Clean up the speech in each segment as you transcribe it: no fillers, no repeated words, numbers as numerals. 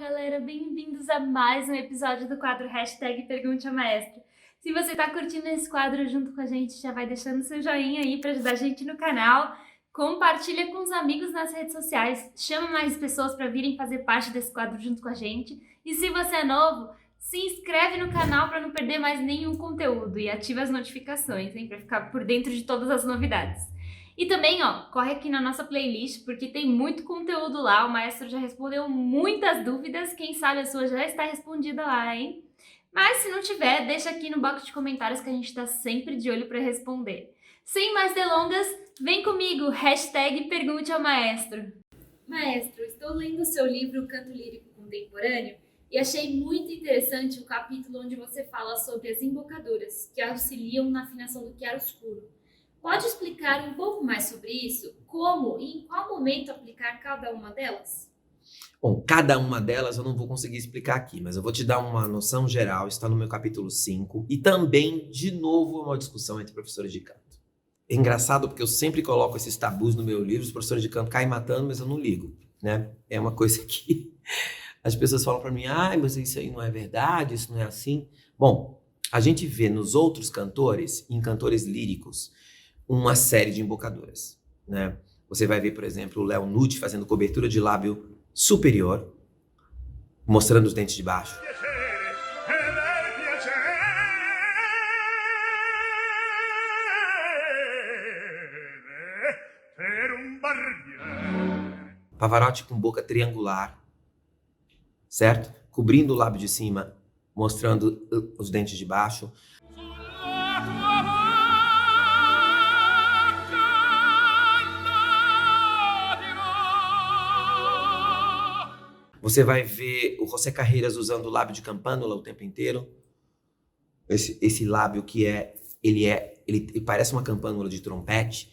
galera, bem-vindos a mais um episódio do quadro Hashtag Pergunte ao Maestro. Se você tá curtindo esse quadro junto com a gente, já vai deixando seu joinha aí pra ajudar a gente no canal, compartilha com os amigos nas redes sociais, chama mais pessoas pra virem fazer parte desse quadro junto com a gente. E se você é novo, se inscreve no canal pra não perder mais nenhum conteúdo e ativa as notificações, hein, pra ficar por dentro de todas as novidades. E também, corre aqui na nossa playlist, porque tem muito conteúdo lá, o maestro já respondeu muitas dúvidas, quem sabe a sua já está respondida lá, hein? Mas se não tiver, deixa aqui no box de comentários que a gente tá sempre de olho para responder. Sem mais delongas, vem comigo, hashtag Pergunte ao Maestro. Maestro, estou lendo o seu livro Canto Lírico Contemporâneo e achei muito interessante o capítulo onde você fala sobre as embocaduras, que auxiliam na afinação do chiaroscuro. Pode explicar um pouco mais sobre isso? Como e em qual momento aplicar cada uma delas? Bom, cada uma delas eu não vou conseguir explicar aqui, mas eu vou te dar uma noção geral, está no meu capítulo 5, e também, de novo, uma discussão entre professores de canto. É engraçado porque eu sempre coloco esses tabus no meu livro, os professores de canto caem matando, mas eu não ligo, né? É uma coisa que as pessoas falam para mim, mas isso aí não é verdade, isso não é assim. Bom, a gente vê nos outros cantores, em cantores líricos, uma série de embocaduras, né? Você vai ver, por exemplo, o Léo Nucci fazendo cobertura de lábio superior, mostrando os dentes de baixo. Pavarotti com boca triangular, certo? Cobrindo o lábio de cima, mostrando os dentes de baixo. Você vai ver o José Carreiras usando o lábio de campânula o tempo inteiro. Esse lábio que ele parece uma campânula de trompete.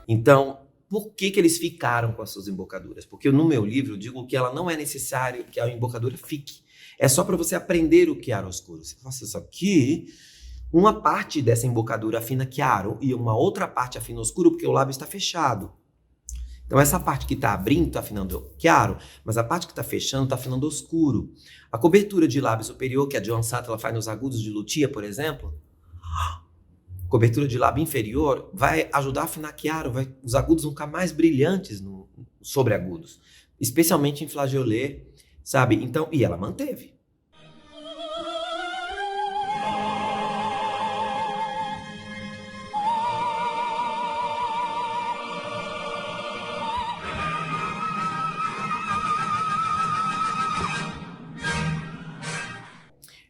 Então, por que eles ficaram com as suas embocaduras? Porque no meu livro eu digo que ela não é necessário que a embocadura fique. É só para você aprender o chiaroscuro. Você fala assim, só que uma parte dessa embocadura afina chiaro e uma outra parte afina oscuro porque o lábio está fechado. Então essa parte que está abrindo está afinando chiaro, mas a parte que está fechando está afinando oscuro. A cobertura de lábio superior, que a Joan Sattler faz nos agudos de lutia, por exemplo, cobertura de lábio inferior vai ajudar a afinar chiaro, os agudos vão ficar mais brilhantes sobre agudos, especialmente em flageolet, sabe? Então, e ela manteve.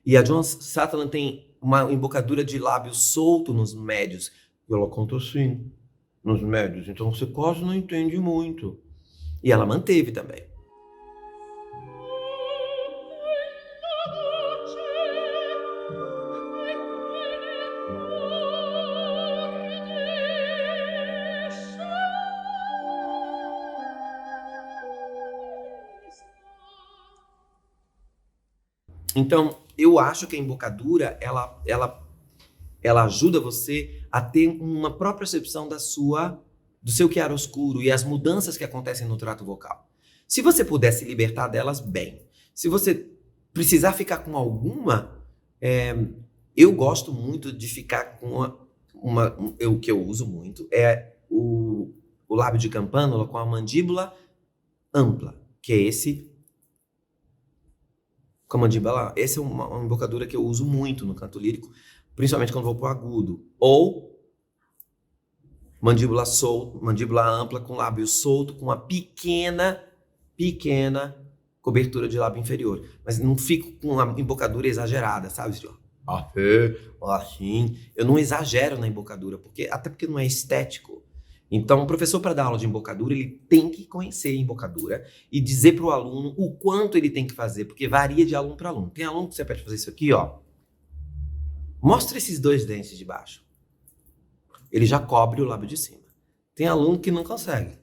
E a Joan Sattler tem uma embocadura de lábio solto nos médios. Ela conta assim, nos médios. Então você quase não entende muito. E ela manteve também. Então, eu acho que a embocadura, ela ajuda você a ter uma própria percepção do seu chiaroscuro e as mudanças que acontecem no trato vocal. Se você puder se libertar delas, bem. Se você precisar ficar com alguma, eu gosto muito de ficar com o que eu uso muito é o lábio de campânula com a mandíbula ampla, que é esse com a mandíbula. Essa é uma embocadura que eu uso muito no canto lírico, principalmente quando vou pro agudo. Ou mandíbula ampla com lábio solto, com uma pequena cobertura de lábio inferior. Mas não fico com uma embocadura exagerada, sabe? Assim. Eu não exagero na embocadura, até porque não é estético. Então, o professor, para dar aula de embocadura, ele tem que conhecer a embocadura e dizer para o aluno o quanto ele tem que fazer, porque varia de aluno para aluno. Tem aluno que você pede fazer isso aqui, mostra esses dois dentes de baixo. Ele já cobre o lábio de cima. Tem aluno que não consegue.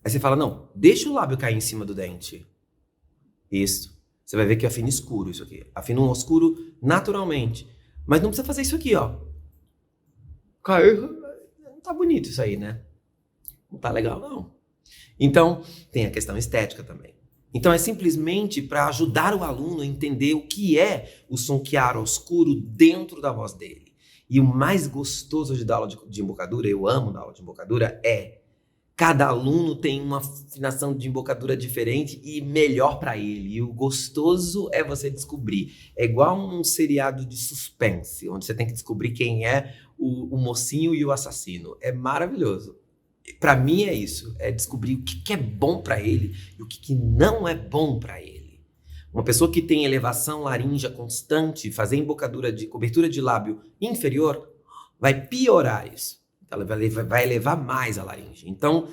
Aí você fala, não, deixa o lábio cair em cima do dente. Isso. Você vai ver que eu afino escuro isso aqui. Afino um escuro naturalmente. Mas não precisa fazer isso aqui, ó. Não tá bonito isso aí, né? Não tá legal, não. Então, tem a questão estética também. Então, é simplesmente para ajudar o aluno a entender o que é o som chiaro-oscuro dentro da voz dele. E o mais gostoso de dar aula de embocadura, eu amo dar aula de embocadura, é cada aluno tem uma afinação de embocadura diferente e melhor para ele. E o gostoso é você descobrir. É igual um seriado de suspense, onde você tem que descobrir quem é o mocinho e o assassino. É maravilhoso. Para mim é isso, é descobrir o que é bom para ele e o que não é bom para ele. Uma pessoa que tem elevação laríngea constante, fazer embocadura de cobertura de lábio inferior, vai piorar isso. Ela vai elevar mais a laringe. Então,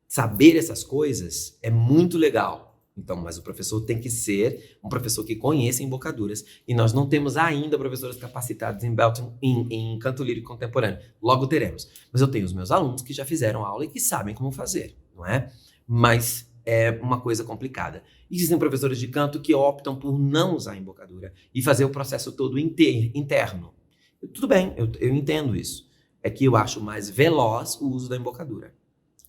saber essas coisas é muito legal. Então, mas o professor tem que ser um professor que conheça embocaduras. E nós não temos ainda professores capacitados em belting, em canto lírico contemporâneo. Logo teremos. Mas eu tenho os meus alunos que já fizeram aula e que sabem como fazer, não é? Mas é uma coisa complicada. Existem professores de canto que optam por não usar embocadura e fazer o processo todo interno. Tudo bem, eu entendo isso. É que eu acho mais veloz o uso da embocadura.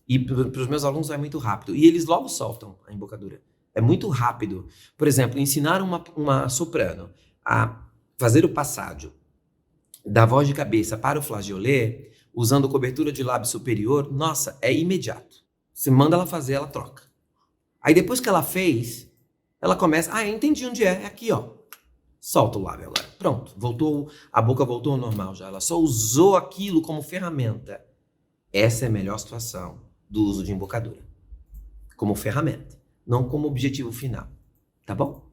E para os meus alunos é muito rápido. E eles logo soltam a embocadura. É muito rápido. Por exemplo, ensinar uma soprano a fazer o passágio da voz de cabeça para o flageolé, usando cobertura de lábio superior, nossa, é imediato. Você manda ela fazer, ela troca. Aí depois que ela fez, ela começa, entendi onde é aqui, ó. Solta o lábio agora. Pronto, a boca voltou ao normal já. Ela só usou aquilo como ferramenta. Essa é a melhor situação do uso de embocadura. Como ferramenta, não como objetivo final. Tá bom?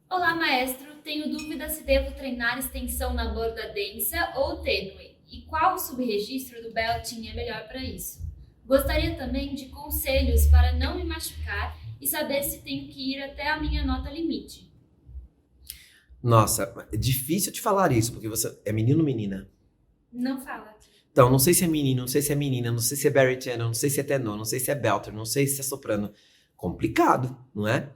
Olá, maestro. Tenho dúvida se devo treinar extensão na borda densa ou tênue. E qual o subregistro do belting é melhor para isso? Gostaria também de conselhos para não me machucar e saber se tenho que ir até a minha nota limite. Nossa, é difícil te falar isso, porque você é menino ou menina? Não fala. Então, não sei se é menino, não sei se é menina, não sei se é baritone, não sei se é tenor, não sei se é belter, não sei se é soprano. Complicado, não é?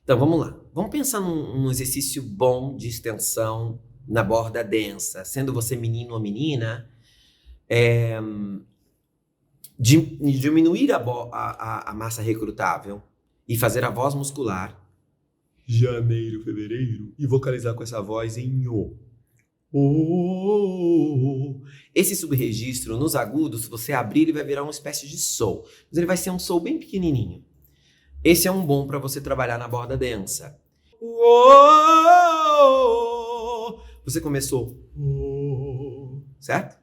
Então, vamos lá. Vamos pensar num exercício bom de extensão na borda densa. Sendo você menino ou menina, diminuir a massa recrutável e fazer a voz muscular. Janeiro, fevereiro. E vocalizar com essa voz em o. Esse subregistro nos agudos, se você abrir, ele vai virar uma espécie de sol. Mas ele vai ser um sol bem pequenininho. Esse é um bom para você trabalhar na borda densa. Você começou, certo?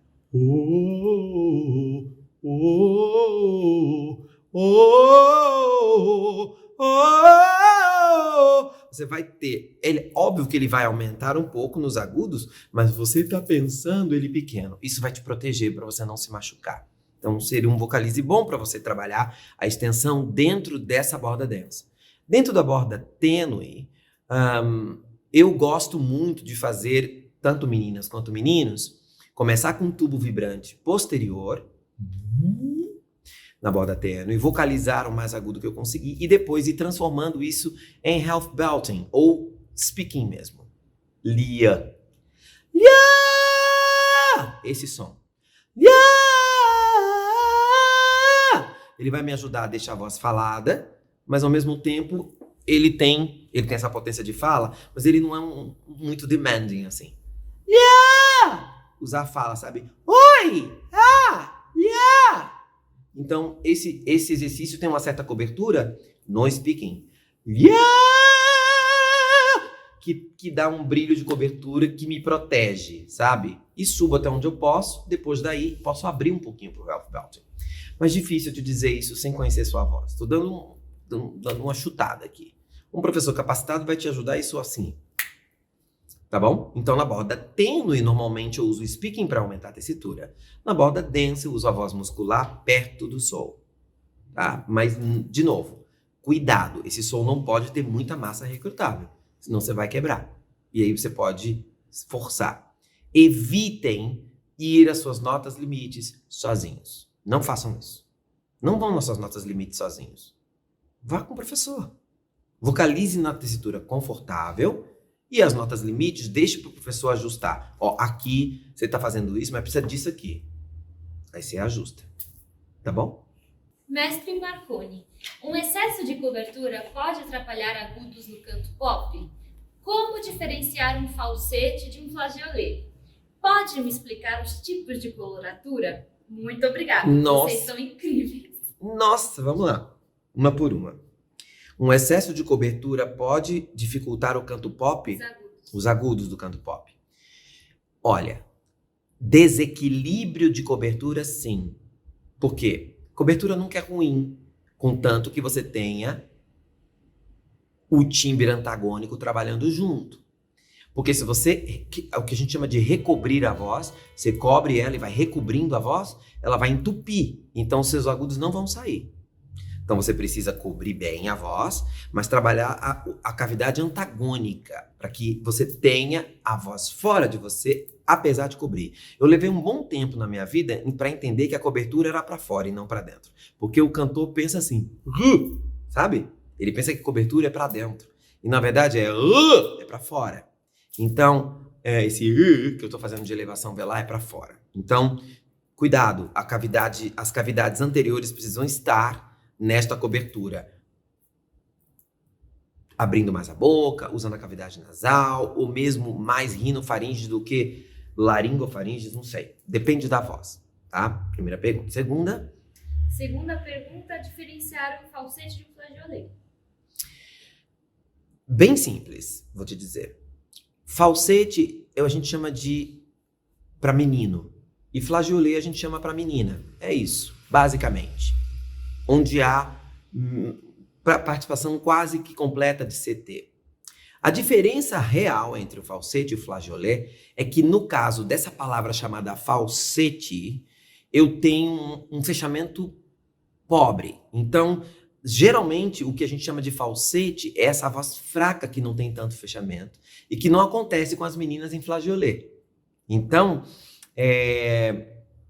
Você vai ter, óbvio que ele vai aumentar um pouco nos agudos, mas você está pensando ele pequeno. Isso vai te proteger para você não se machucar. Então, seria um vocalize bom para você trabalhar a extensão dentro dessa borda densa. Dentro da borda tênue, eu gosto muito de fazer, tanto meninas quanto meninos, começar com um tubo vibrante posterior, na borda tênue, vocalizar o mais agudo que eu conseguir e depois ir transformando isso em half belting ou speaking mesmo. Lia. Lia! Esse som. Lia! Ele vai me ajudar a deixar a voz falada, mas ao mesmo tempo ele tem essa potência de fala, mas ele não é muito demanding assim. Lia! Usar a fala, sabe? Oi! Lia! Então, esse exercício tem uma certa cobertura no speaking. Yeah! Que dá um brilho de cobertura que me protege, sabe? E subo até onde eu posso, depois daí posso abrir um pouquinho pro half belting. Mas difícil de dizer isso sem conhecer sua voz. Estou dando uma chutada aqui. Um professor capacitado vai te ajudar isso assim. Tá bom? Então, na borda tênue, normalmente eu uso o speaking para aumentar a tessitura. Na borda densa, eu uso a voz muscular perto do sol. Tá? Mas, de novo, cuidado. Esse sol não pode ter muita massa recrutável, senão você vai quebrar. E aí você pode forçar. Evitem ir às suas notas limites sozinhos. Não façam isso. Não vão nas suas notas limites sozinhos. Vá com o professor. Vocalize na tessitura confortável e as notas limites deixe para o professor ajustar. Ó, aqui você está fazendo isso, mas precisa disso aqui. Aí você ajusta. Tá bom? Mestre Marconi, um excesso de cobertura pode atrapalhar agudos no canto pop? Como diferenciar um falsete de um flageolê? Pode me explicar os tipos de coloratura? Muito obrigada, Nossa. vocês são incríveis. Nossa, vamos lá. Uma por uma. Um excesso de cobertura pode dificultar o canto pop? Os agudos do canto pop. Olha, desequilíbrio de cobertura, sim. Por quê? Cobertura nunca é ruim, contanto que você tenha o timbre antagônico trabalhando junto. Porque se você, o que a gente chama de recobrir a voz, você cobre ela e vai recobrindo a voz, ela vai entupir. Então, seus agudos não vão sair. Então, você precisa cobrir bem a voz, mas trabalhar a cavidade antagônica, para que você tenha a voz fora de você, apesar de cobrir. Eu levei um bom tempo na minha vida para entender que a cobertura era para fora e não para dentro. Porque o cantor pensa assim, sabe? Ele pensa que cobertura é para dentro. E, na verdade, é para fora. Então, esse que eu estou fazendo de elevação velar é para fora. Então, cuidado, as cavidades anteriores precisam estar nesta cobertura. Abrindo mais a boca, usando a cavidade nasal, ou mesmo mais rinofaringe do que laringofaringe, não sei. Depende da voz, tá? Primeira pergunta. Segunda pergunta, diferenciar um falsete de um flageolê. Bem simples, vou te dizer. Falsete a gente chama de para menino e flageolê a gente chama para menina. É isso, basicamente. Onde há participação quase que completa de CT. A diferença real entre o falsete e o flageolé é que no caso dessa palavra chamada falsete, eu tenho um fechamento pobre. Então, geralmente, o que a gente chama de falsete é essa voz fraca que não tem tanto fechamento e que não acontece com as meninas em flageolé. Então,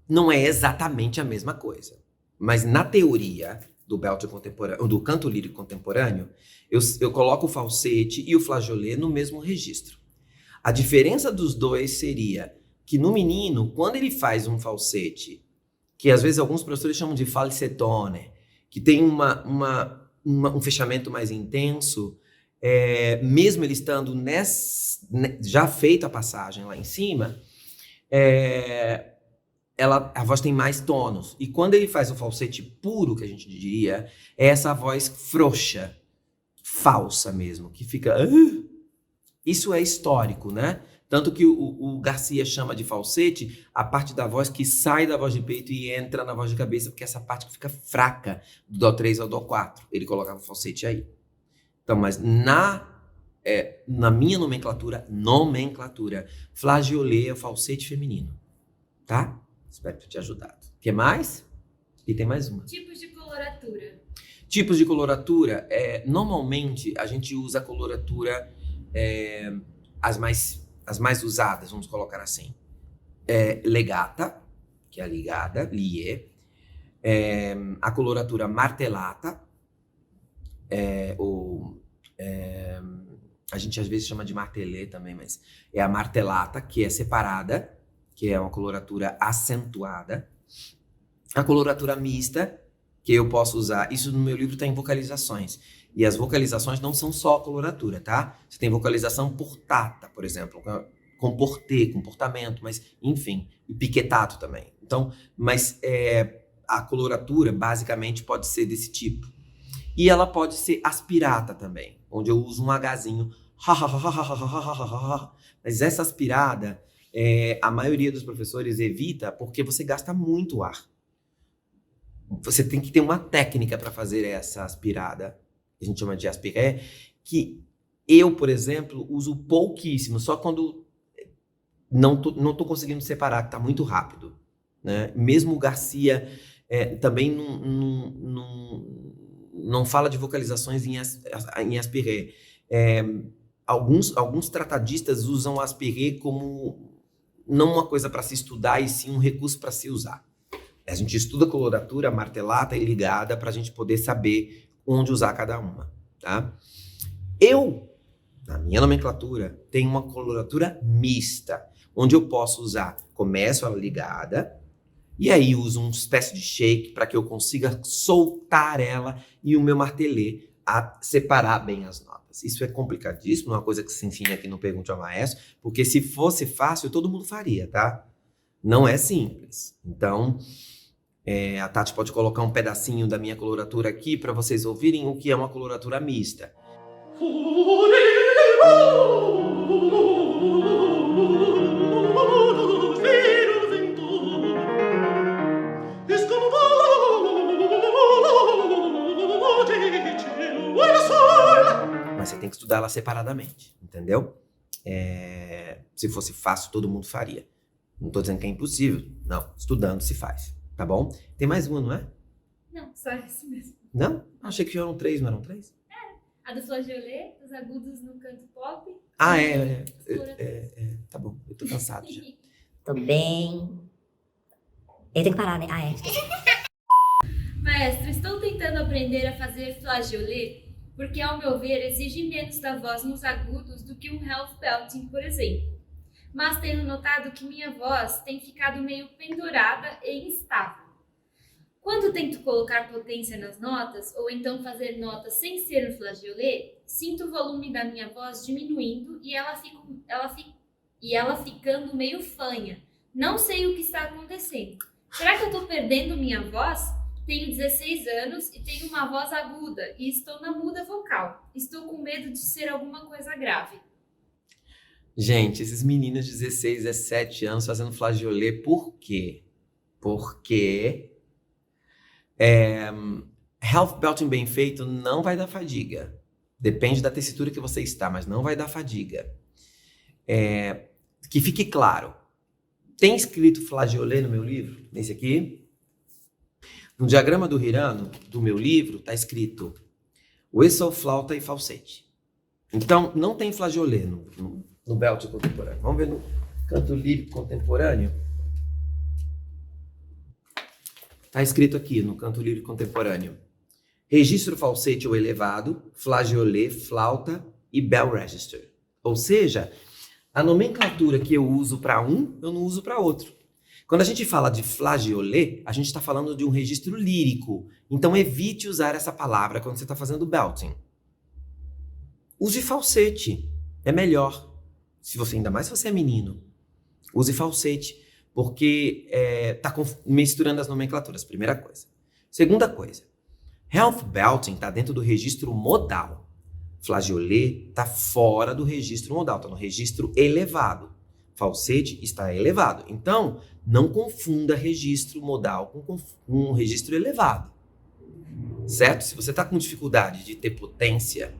não é exatamente a mesma coisa. Mas na teoria do belt contemporâneo, do canto lírico contemporâneo, eu coloco o falsete e o flageolé no mesmo registro. A diferença dos dois seria que no menino, quando ele faz um falsete, que às vezes alguns professores chamam de falsetone, que tem um fechamento mais intenso, mesmo ele estando já feita a passagem lá em cima, a voz tem mais tônus. E quando ele faz o falsete puro, que a gente diria, é essa voz frouxa, falsa mesmo, que fica... Isso é histórico, né? Tanto que o Garcia chama de falsete a parte da voz que sai da voz de peito e entra na voz de cabeça, porque essa parte que fica fraca, do Dó 3 ao Dó 4. Ele colocava o falsete aí. Então, mas na minha nomenclatura, flageolê é o falsete feminino. Tá? Espero ter te ajudado. O que mais? E tem mais uma. Tipos de coloratura. Tipos de coloratura. Normalmente, a gente usa a coloratura... as mais usadas, vamos colocar assim. Legata, que é a ligada, lié. A coloratura martelata, a gente às vezes chama de martelê também, mas é a martelata, que é separada, que é uma coloratura acentuada. A coloratura mista, que eu posso usar, isso no meu livro está em vocalizações. E as vocalizações não são só coloratura, tá? Você tem vocalização portata, por exemplo, com portê, comportamento, mas enfim, e piquetato também. Então, mas a coloratura basicamente pode ser desse tipo. E ela pode ser aspirata também, onde eu uso um Hzinho. Mas essa aspirada, a maioria dos professores evita porque você gasta muito ar. Você tem que ter uma técnica para fazer essa aspirada, que a gente chama de aspiré, que eu, por exemplo, uso pouquíssimo, só quando não tô conseguindo separar, que está muito rápido, né? Mesmo o Garcia também não fala de vocalizações em aspiré. Alguns tratadistas usam o aspiré como não uma coisa para se estudar, e sim um recurso para se usar. A gente estuda coloratura, martelata e ligada para a gente poder saber onde usar cada uma, tá? Eu, na minha nomenclatura, tenho uma coloratura mista, onde eu posso usar, começo ela ligada, e aí uso uma espécie de shake para que eu consiga soltar ela e o meu martelê a separar bem as notas. Isso é complicadíssimo, não é uma coisa que se ensina aqui no Pergunte ao Maestro, porque se fosse fácil, todo mundo faria, tá? Não é simples. Então, a Tati pode colocar um pedacinho da minha coloratura aqui para vocês ouvirem o que é uma coloratura mista. Mas você tem que estudar ela separadamente, entendeu? Se fosse fácil, todo mundo faria. Não estou dizendo que é impossível. Não, estudando se faz, tá bom? Tem mais uma, não é? Não, só esse mesmo. Não? Achei que eram 3, não eram 3? A do flageolê, os agudos no canto pop. Tá bom, eu tô cansado já. Tô bem. Eu tenho que parar, né? Maestro, estou tentando aprender a fazer flageolê porque, ao meu ver, exige menos da voz nos agudos do que um half belting, por exemplo. Mas tenho notado que minha voz tem ficado meio pendurada e instável. Quando tento colocar potência nas notas, ou então fazer notas sem ser no flageolê, sinto o volume da minha voz diminuindo e ela ficando meio fanha. Não sei o que está acontecendo. Será que eu estou perdendo minha voz? Tenho 16 anos e tenho uma voz aguda e estou na muda vocal. Estou com medo de ser alguma coisa grave. Gente, esses meninos de 16, 17 anos fazendo flageolê, por quê? Porque half belting bem feito não vai dar fadiga. Depende da tessitura que você está, mas não vai dar fadiga. Que fique claro. Tem escrito flageolê no meu livro? Nesse aqui? No diagrama do Hirano, do meu livro, está escrito whistle, flauta e falsete. Então, não tem flageolê no belt contemporâneo. Vamos ver no canto lírico contemporâneo. Está escrito aqui no canto lírico contemporâneo. Registro falsete ou elevado, flageolê, flauta e bell register. Ou seja, a nomenclatura que eu uso para um, eu não uso para outro. Quando a gente fala de flageolê, a gente está falando de um registro lírico. Então, evite usar essa palavra quando você está fazendo belting. Use falsete. É melhor. Ainda mais se você é menino. Use falsete. Porque está misturando as nomenclaturas. Primeira coisa. Segunda coisa. Half belting está dentro do registro modal. Flageolê está fora do registro modal. Está no registro elevado. Falsete está elevado. Então, não confunda registro modal com um registro elevado. Certo? Se você está com dificuldade de ter potência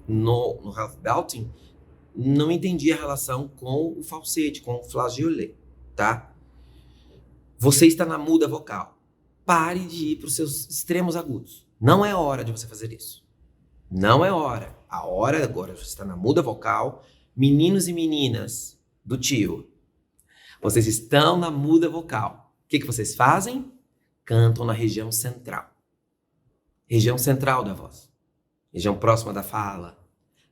no half belting, não entendi a relação com o falsete, com o flageolê, tá? Você está na muda vocal. Pare de ir para os seus extremos agudos. Não é hora de você fazer isso. Não é hora. A hora agora, você está na muda vocal. Meninos e meninas do tio, vocês estão na muda vocal. O que vocês fazem? Cantam na região central. Região central da voz. Região próxima da fala.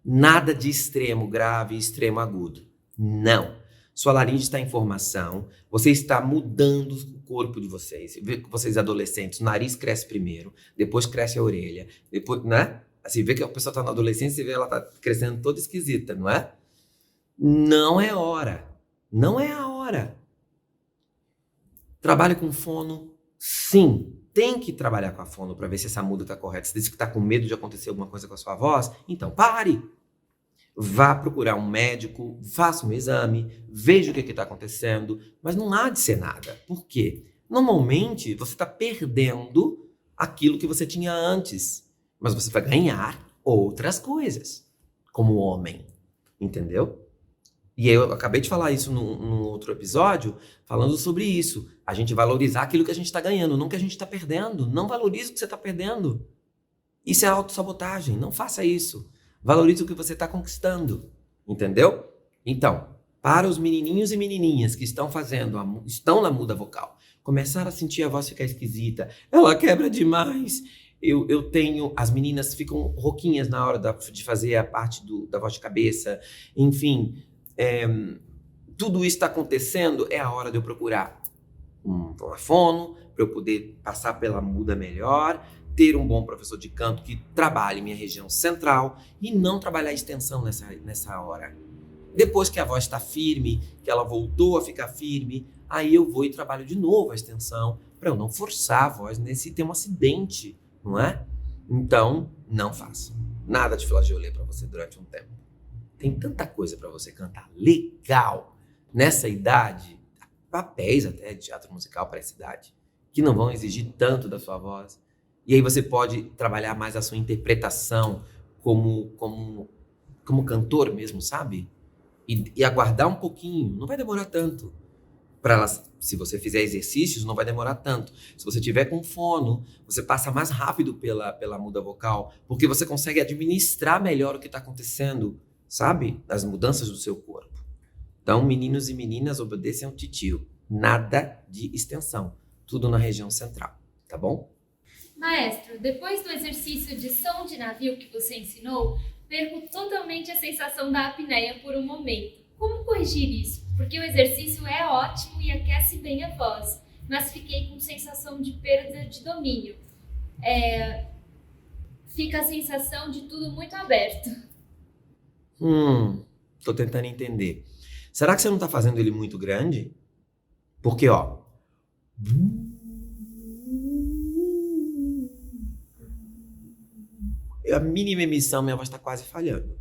Nada de extremo grave e extremo agudo. Não. Sua laringe está em formação. Você está mudando o corpo de vocês. Vê que vocês adolescentes, o nariz cresce primeiro, depois cresce a orelha, depois, né? Assim, vê que a pessoa está na adolescência, você vê ela está crescendo toda esquisita, não é? Não é hora. Não é a hora. Trabalhe com fono, sim. Tem que trabalhar com a fono para ver se essa muda está correta. Você disse que está com medo de acontecer alguma coisa com a sua voz? Então, pare. Vá procurar um médico, faça um exame, veja o que está acontecendo, mas não há de ser nada. Por quê? Normalmente, você está perdendo aquilo que você tinha antes, mas você vai ganhar outras coisas, como homem, entendeu? E eu acabei de falar isso num outro episódio, falando sobre isso. A gente valorizar aquilo que a gente está ganhando, não que a gente está perdendo. Não valorize o que você está perdendo. Isso é autossabotagem, não faça isso. Valorize o que você está conquistando, entendeu? Então, para os menininhos e menininhas que estão estão na muda vocal, começaram a sentir a voz ficar esquisita, ela quebra demais, eu tenho... As meninas ficam rouquinhas na hora de fazer a parte da voz de cabeça. Enfim, tudo isso está acontecendo, é a hora de eu procurar uma fono, para eu poder passar pela muda melhor, ter um bom professor de canto que trabalhe minha região central e não trabalhar a extensão nessa hora. Depois que a voz está firme, que ela voltou a ficar firme, aí eu vou e trabalho de novo a extensão, para eu não forçar a voz ter um acidente, não é? Então, não faça. Nada de flageolet para você durante um tempo. Tem tanta coisa para você cantar legal nessa idade, papéis até de teatro musical para essa idade, que não vão exigir tanto da sua voz. E aí você pode trabalhar mais a sua interpretação como cantor mesmo, sabe? E aguardar um pouquinho, não vai demorar tanto. Se você fizer exercícios, não vai demorar tanto. Se você tiver com fono, você passa mais rápido pela muda vocal, porque você consegue administrar melhor o que está acontecendo, sabe? As mudanças do seu corpo. Então, meninos e meninas, obedeçam ao titio. Nada de extensão. Tudo na região central, tá bom? Maestro, depois do exercício de som de navio que você ensinou, perco totalmente a sensação da apneia por um momento. Como corrigir isso? Porque o exercício é ótimo e aquece bem a voz, mas fiquei com sensação de perda de domínio. Fica a sensação de tudo muito aberto. Tô tentando entender. Será que você não tá fazendo ele muito grande? Porque, ó... A mínima emissão, minha voz tá quase falhando.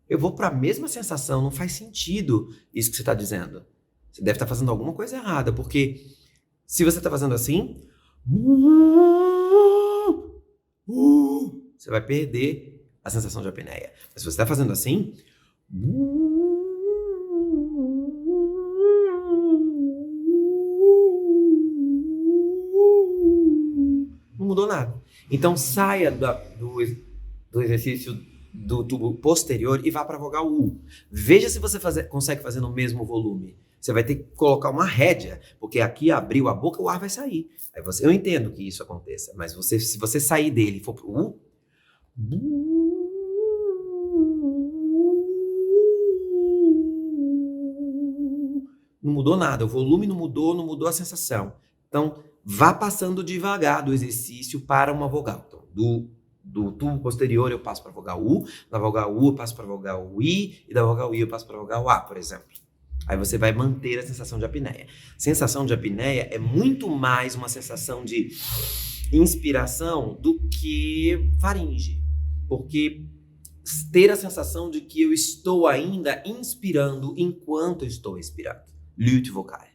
Eu vou para a mesma sensação, não faz sentido isso que você está dizendo. Você deve estar fazendo alguma coisa errada, porque se você está fazendo assim, você vai perder a sensação de apneia. Mas se você está fazendo assim, não mudou nada. Então saia do exercício do tubo posterior e vá para a vogal U. Veja se você consegue fazer no mesmo volume. Você vai ter que colocar uma rédea, porque aqui abriu a boca, o ar vai sair. Aí eu entendo que isso aconteça, mas se você sair dele e for pro U, não mudou nada. O volume não mudou a sensação. Então, vá passando devagar do exercício para uma vogal. Então, do tubo posterior eu passo para a vogal U, da vogal U eu passo para a vogal I, e da vogal I eu passo para a vogal A, por exemplo. Aí você vai manter a sensação de apneia. Sensação de apneia é muito mais uma sensação de inspiração do que faringe. Porque ter a sensação de que eu estou ainda inspirando enquanto eu estou expirando. Lutte vocale.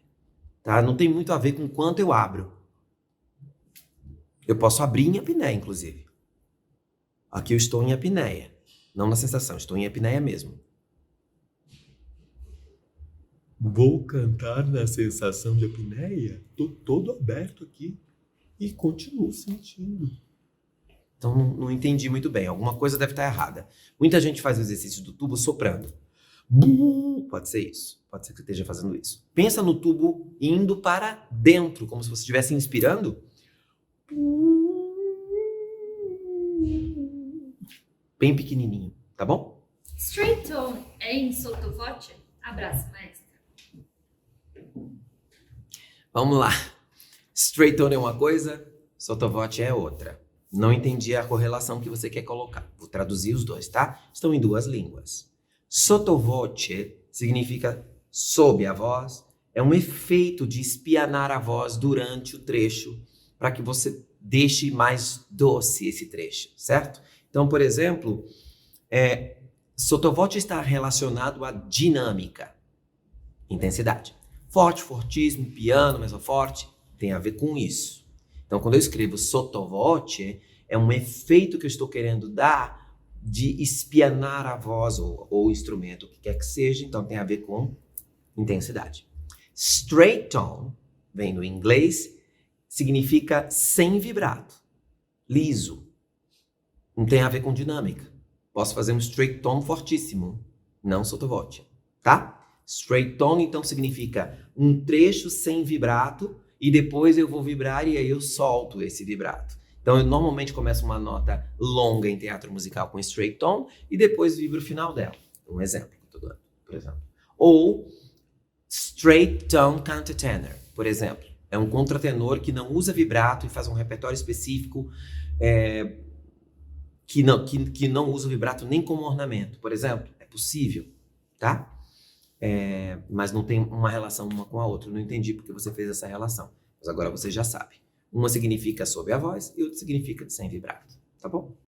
Tá? Não tem muito a ver com quanto eu abro. Eu posso abrir em apneia, inclusive. Aqui eu estou em apneia, não na sensação, estou em apneia mesmo. Vou cantar na sensação de apneia? Tô todo aberto aqui e continuo sentindo. Então não entendi muito bem, alguma coisa deve estar errada. Muita gente faz o exercício do tubo soprando. Pode ser isso, pode ser que você esteja fazendo isso. Pensa no tubo indo para dentro, como se você estivesse inspirando. Bem pequenininho, tá bom? Straight tone é em sottovoce? Abraço, maestra. Vamos lá. Straight tone é uma coisa, sottovoce é outra. Não entendi a correlação que você quer colocar. Vou traduzir os dois, tá? Estão em duas línguas. Sottovoce significa sob a voz. É um efeito de espianar a voz durante o trecho para que você deixe mais doce esse trecho, certo? Então, por exemplo, sottovoce está relacionado à dinâmica, intensidade. Forte, fortíssimo, piano, mesoforte, tem a ver com isso. Então, quando eu escrevo sottovoce, é um efeito que eu estou querendo dar de espianar a voz ou o instrumento, o que quer que seja, então tem a ver com intensidade. Straight tone, vem do inglês, significa sem vibrato, liso. Não tem a ver com dinâmica. Posso fazer um straight tone fortíssimo, não sottovoce, tá? Straight tone, então, significa um trecho sem vibrato e depois eu vou vibrar e aí eu solto esse vibrato. Então, eu normalmente começo uma nota longa em teatro musical com straight tone e depois vibro o final dela. Um exemplo que eu tô dando, por exemplo. Ou straight tone countertenor, por exemplo. É um contratenor que não usa vibrato e faz um repertório específico que não usa o vibrato nem como ornamento, por exemplo. É possível, tá? Mas não tem uma relação uma com a outra. Eu não entendi porque você fez essa relação. Mas agora você já sabe. Uma significa sob a voz e outra significa sem vibrato. Tá bom?